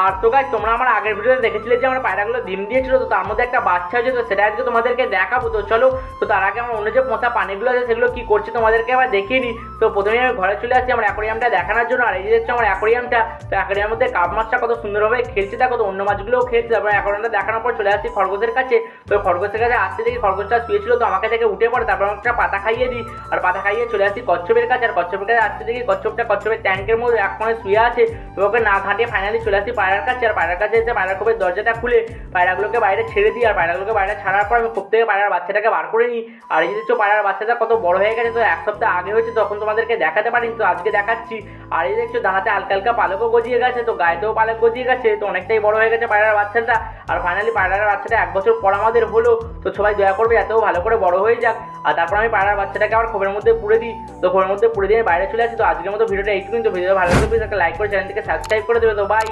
আর তো গাইস তোমরা আমার আগের ভিডিওতে দেখেছিলে যে আমার পায়রাগুলো ডিম দিয়েছিল, তো তার মধ্যে একটা বাচ্চা হয়েছে, তো সেটা আজকে তোমাদেরকে দেখাবো। তো চলো, তো তার আগে আমার অন্য যে পোষা পানিগুলো আছে সেগুলো কি করছে তোমাদেরকে আবার দেখিয়ে নিই। তো প্রথমে আমি ঘরে চলে আসছি আমার অ্যাকোরিয়ামটা দেখানোর জন্য। আর এই যে দেখছো আমার অ্যাকোরিয়ামটা, তো অ্যাকোরিয়ামের মধ্যে কাপ মাছটা কত সুন্দরভাবে খেলছে, দেখো। তো অন্য মাছগুলোও খেলছে। তারপরে অ্যাকোরিয়ামটা দেখানোর পর চলে আসছি খরগোশের কাছে। তো খরগোশের কাছে আসতে দেখি খরগোশটা শুয়েছিল, তো আমাকে থেকে উঠে পড়ে। তারপর একটা পাতা খাইয়ে দিই, আর পাতা খাইয়ে চলে আসছি কচ্ছপের কাছে। আর কচ্ছপের কাছে আসতে দেখি কচ্ছপের ট্যাঙ্কের মধ্যে এক কোণে শুয়ে আছে। তো ওকে না ঘাঁটিয়ে ফাইনালি চলে আসছি পায়রার কাছে। আর পায়রার কাছে এসে পায়রার খোপের দরজাটা খুলে পায়রাগুলোকে বাইরে ছেড়ে দিই। আর পায়রাগুলোকে বাইরে ছাড়ার পর আমি খোপ থেকে পায়রার বাচ্চাটাকে বার করে নিই। আর এই যে দেখছো পায়রার বাচ্চাটা কত বড় হয়ে গেছে। তো এক সপ্তাহ আগে হয়েছে, তখন তোমাদেরকে দেখাতে পারিনি, তো আজকে দেখাচ্ছি। আর এই দেখছো দানাতে হালকা হালকা পালকও গজিয়ে গেছে, তো গায়েতেও পালক গজিয়ে গেছে, তো অনেকটাই বড় হয়ে গেছে পায়রার বাচ্চাটা। আর ফাইনালি পায়রার বাচ্চাটা 1 বছর পর আমাদের হলো। তো সবাই দয়া করবে এতও ভালো করে বড় হয়ে যাক। আর তারপর আমি পায়রার বাচ্চাটাকে আবার খোপের মধ্যে পুড়ে দিই। তো খোপের মধ্যে পুড়ে দিয়ে বাইরে চলে আসি। তো আজকের মতো ভিডিওটা এইটুকু। কিন্তু ভিডিও ভালো লাগলে প্লিজ একটা লাইক করে চ্যানেলটিকে সাবস্ক্রাইব করে দেবে। তো বাই।